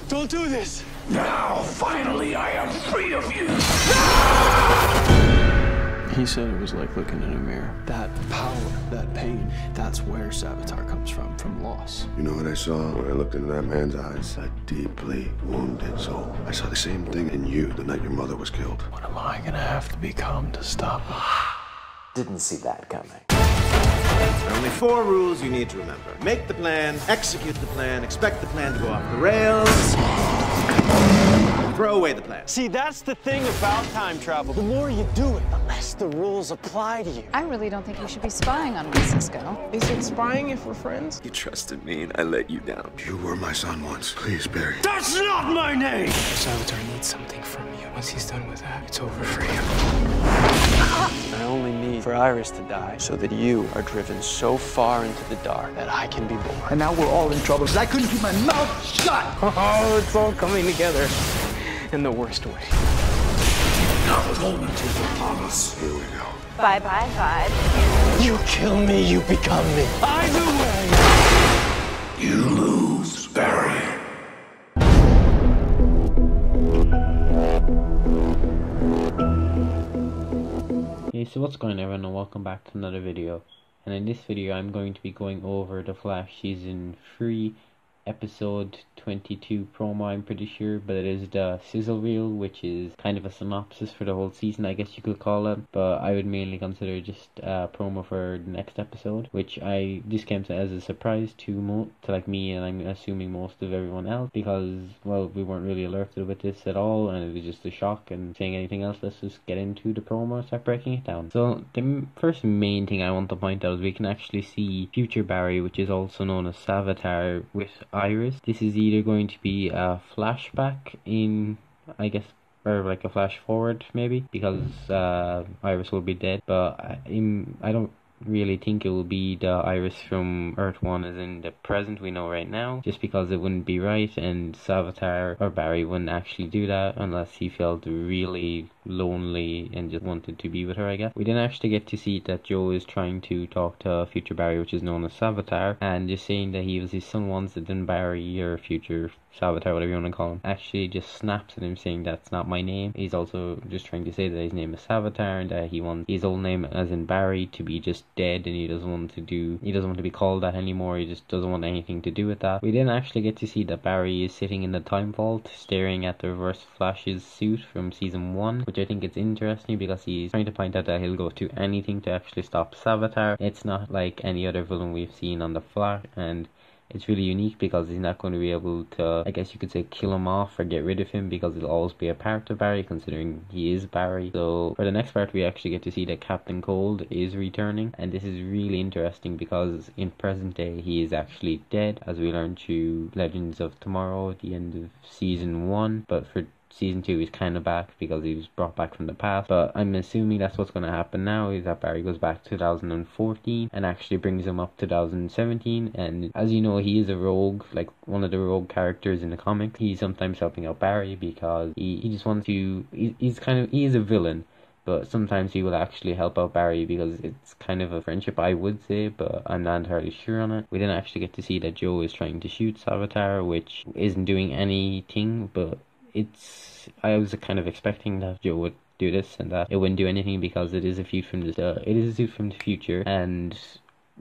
Don't do this! Now, finally, I am free of you! He said it was like looking in a mirror. That power, that pain, that's where Savitar comes from loss. You know what I saw when I looked into that man's eyes? A deeply wounded soul. I saw the same thing in you the night your mother was killed. What am I gonna have to become to stop him? Didn't see that coming. There are only 4 rules you need to remember. Make the plan, execute the plan, expect the plan to go off the rails, throw away the plan. See, that's the thing about time travel. The more you do it, the less the rules apply to you. I really don't think you should be spying on me, Cisco. Is it spying if we're friends? You trusted me and I let you down. You were my son once. Please, Barry. That's not my name! Savitar needs something from you. Once he's done with that, it's over for him. I only need for Iris to die so that you are driven so far into the dark that I can be born. And now we're all in trouble because I couldn't keep my mouth shut. Oh, it's all coming together in the worst way. Now the moment is upon us. Here we go. Bye-bye, vibe. You kill me, you become me. Either way. You lose, Barry. Hey, so what's going on everyone, and welcome back to another video. And in this video I'm going to be going over The Flash Season 3 Episode 22 promo, I'm pretty sure, but it is the Sizzle reel, which is kind of a synopsis for the whole season, I guess you could call it, but I would mainly consider just a promo for the next episode, which this came as a surprise to like me, and I'm assuming most of everyone else, because, well, we weren't really alerted with this at all, and it was just a shock. And saying anything else, let's just get into the promo and start breaking it down. So the first main thing I want to point out is we can actually see future Barry, which is also known as Savitar, with Iris. This is either going to be a flashback in, I guess, or like a flash forward maybe, because Iris will be dead, but I don't really think it will be the Iris from Earth 1 as in the present we know right now, just because it wouldn't be right, and Savitar or Barry wouldn't actually do that unless he felt really lonely and just wanted to be with her, I guess. We didn't actually get to see that Joe is trying to talk to future Barry, which is known as Savitar, and just saying that he was his son once, and then Barry, or future Savitar, whatever you want to call him, actually just snaps at him saying that's not my name. He's also just trying to say that his name is Savitar, and that he wants his old name as in Barry to be just dead, and he doesn't want to be called that anymore. He just doesn't want anything to do with that. We didn't actually get to see that Barry is sitting in the time vault staring at the Reverse Flash's suit from season 1, which I think it's interesting because he's trying to point out that he'll go to anything to actually stop Savitar. It's not like any other villain we've seen on the Flash, and it's really unique because he's not going to be able to, I guess you could say, kill him off or get rid of him, because he'll always be a part of Barry, considering he is Barry. So for the next part we actually get to see that Captain Cold is returning, and this is really interesting because in present day he is actually dead, as we learn through Legends of Tomorrow at the end of season 1, but for season 2 he's kind of back because he was brought back from the past. But I'm assuming that's what's going to happen now, is that Barry goes back to 2014 and actually brings him up to 2017. And as you know, he is a rogue, like one of the rogue characters in the comics. He's sometimes helping out Barry because he just wants to, he is a villain, but sometimes he will actually help out Barry because it's kind of a friendship, I would say, but I'm not entirely sure on it. We didn't actually get to see that Joe is trying to shoot Savitar, which isn't doing anything, but I was kind of expecting that Joe would do this and that it wouldn't do anything, because it is a suit from the future, and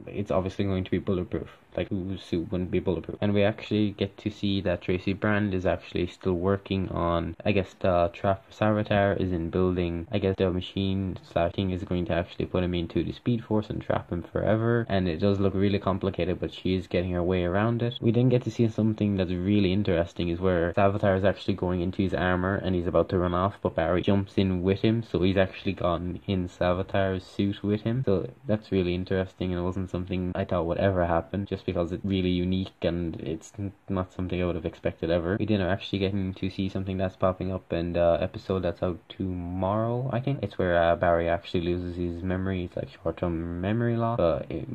it's obviously going to be bulletproof. Like, whose suit wouldn't be bulletproof? And we actually get to see that Tracy Brand is actually still working on, I guess, the trap for Savitar is in building. I guess the machine / thing is going to actually put him into the Speed Force and trap him forever, and it does look really complicated, but she is getting her way around it. We didn't get to see something that's really interesting, is where Savitar is actually going into his armor and he's about to run off, but Barry jumps in with him, so he's actually gone in Savitar's suit with him. So that's really interesting, and it wasn't something I thought would ever happen, just because it's really unique and it's not something I would have expected ever. We didn't actually get to see something that's popping up in the episode that's out tomorrow, I think. It's where Barry actually loses his memory. It's like short-term memory loss, but it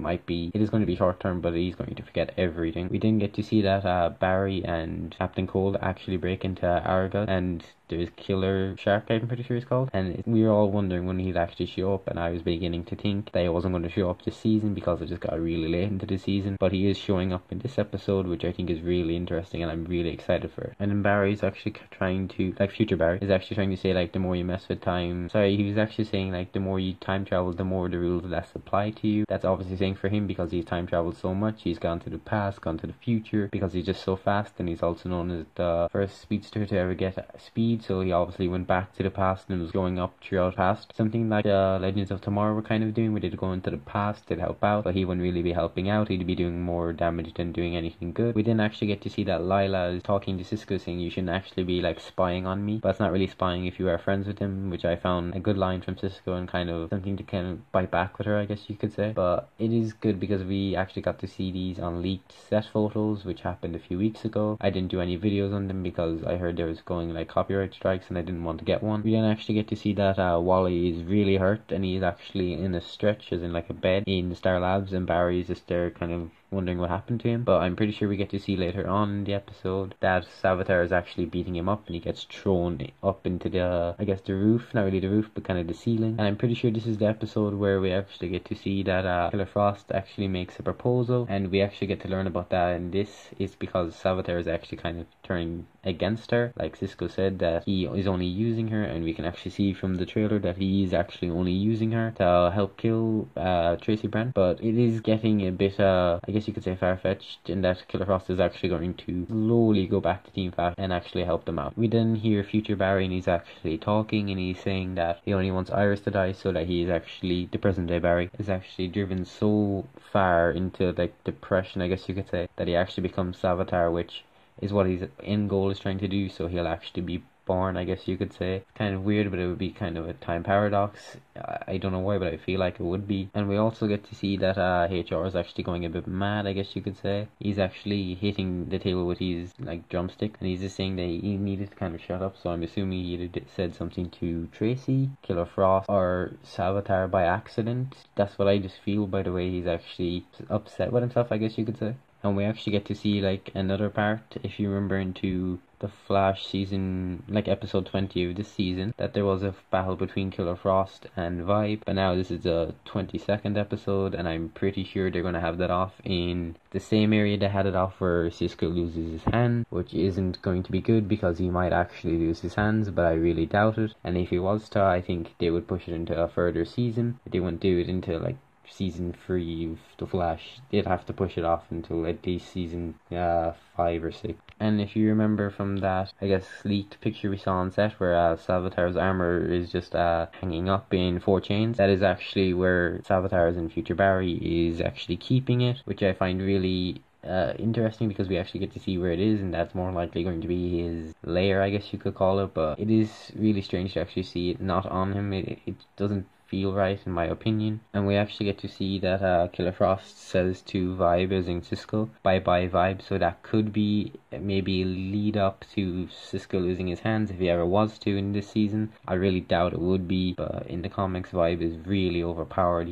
is going to be short-term, but he's going to forget everything. We didn't get to see that Barry and Captain Cold actually break into Argus, and there's Killer Shark, I'm pretty sure it's called, and we were all wondering when he'd actually show up, and I was beginning to think that he wasn't going to show up this season because it just got really late into the season, but he is showing up in this episode, which I think is really interesting and I'm really excited for it. And then Barry's actually trying to, like, future Barry is actually trying to say, like, the more you mess with time, sorry, he was actually saying, like, the more you time travel, the more the rules less apply to you. That's obviously saying for him because he's time traveled so much, he's gone to the past, gone to the future, because he's just so fast, and he's also known as the first speedster to ever get speed, so he obviously went back to the past and was going up throughout past. Something like Legends of Tomorrow were kind of doing, where they'd go into the past to help out, but he wouldn't really be helping out, he'd be doing more damage than doing anything good. We didn't actually get to see that Lila is talking to Cisco saying you shouldn't actually be like spying on me, but it's not really spying if you are friends with him, which I found a good line from Cisco and kind of something to kind of bite back with her, I guess you could say. But it is good because we actually got to see these on leaked set photos, which happened a few weeks ago. I didn't do any videos on them because I heard there was going like copyright strikes and I didn't want to get one. We didn't actually get to see that Wally is really hurt and he's actually in a stretch, as in like a bed in Star Labs, and Barry's just there kind of wondering what happened to him. But I'm pretty sure we get to see later on in the episode that Savitar is actually beating him up and he gets thrown up into the, I guess the roof, not really the roof but kind of the ceiling. And I'm pretty sure this is the episode where we actually get to see that Killer Frost actually makes a proposal, and we actually get to learn about that, and this is because Savitar is actually kind of turning against her. Like Cisco said, that he is only using her, and we can actually see from the trailer that he is actually only using her to help kill Tracy Brand. But it is getting a bit I guess you could say far-fetched in that Killer Frost is actually going to slowly go back to Team Flash and actually help them out. We then hear future Barry and he's actually talking and he's saying that he only wants Iris to die so that he is actually, the present day Barry is actually driven so far into like depression, I guess you could say, that he actually becomes Savitar, which is what his end goal is trying to do, so he'll actually be born, I guess you could say. It's kind of weird, but it would be kind of a time paradox. I don't know why, but I feel like it would be. And we also get to see that HR is actually going a bit mad, I guess you could say. He's actually hitting the table with his like drumstick, and he's just saying that he needed to kind of shut up, so I'm assuming he either said something to Tracy, Killer Frost, or Savitar by accident. That's what I just feel by the way he's actually upset with himself, I guess you could say. And we actually get to see like another part, if you remember into the Flash season, like episode 20 of this season, that there was a battle between Killer Frost and Vibe, but now this is the 22nd episode, and I'm pretty sure they're going to have that off in the same area they had it off where Cisco loses his hand, which isn't going to be good because he might actually lose his hands, but I really doubt it. And if he was to, I think they would push it into a further season. They wouldn't do it into like season 3 of The Flash. They'd have to push it off until at least season 5 or 6. And if you remember from that, I guess, leaked picture we saw on set where Savitar's armor is just hanging up in 4 chains, that is actually where Savitar's and future Barry is actually keeping it, which I find really interesting because we actually get to see where it is, and that's more likely going to be his lair, I guess you could call it. But it is really strange to actually see it not on him. It doesn't feel right in my opinion. And we actually get to see that Killer Frost says to Vibe, as in Cisco, bye bye Vibe, so that could be maybe a lead up to Cisco losing his hands if he ever was to in this season. I really doubt it would be, but in the comics Vibe is really overpowered.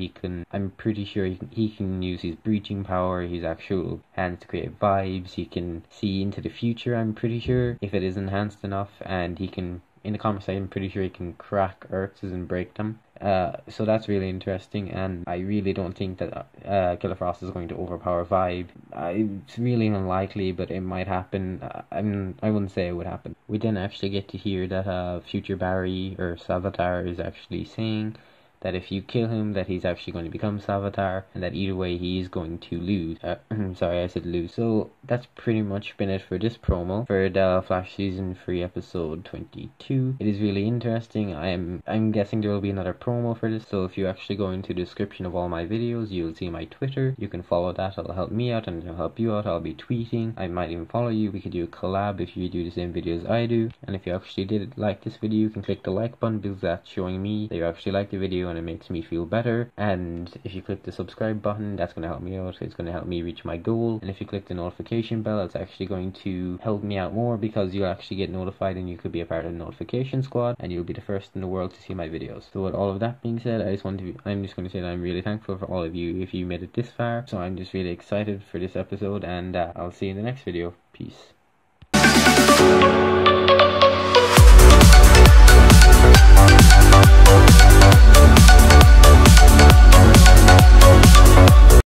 I'm pretty sure he can use his breaching power, his actual hands to create vibes, he can see into the future, I'm pretty sure, if it is enhanced enough, and he can, in the comics I'm pretty sure he can crack Earths and break them. So that's really interesting, and I really don't think that Killer Frost is going to overpower Vibe. It's really unlikely, but it might happen. I wouldn't say it would happen. We then actually get to hear that future Barry, or Savitar, is actually saying that if you kill him, that he's actually going to become Savitar, and that either way he is going to lose. Sorry, I said lose. So that's pretty much been it for this promo for the Flash Season 3 episode 22. It is really interesting. I'm guessing there will be another promo for this, so if you actually go into the description of all my videos, you'll see my Twitter. You can follow that, it'll help me out and it'll help you out. I'll be tweeting, I might even follow you. We could do a collab if you do the same videos I do. And if you actually did like this video, you can click the like button because that's showing me that you actually like the video and it makes me feel better. And if you click the subscribe button, that's going to help me out. It's going to help me reach my goal. And if you click the notification bell, it's actually going to help me out more because you'll actually get notified and you could be a part of the notification squad and you'll be the first in the world to see my videos. So with all of that being said, I'm just going to say that I'm really thankful for all of you if you made it this far. So I'm just really excited for this episode, and I'll see you in the next video. Peace.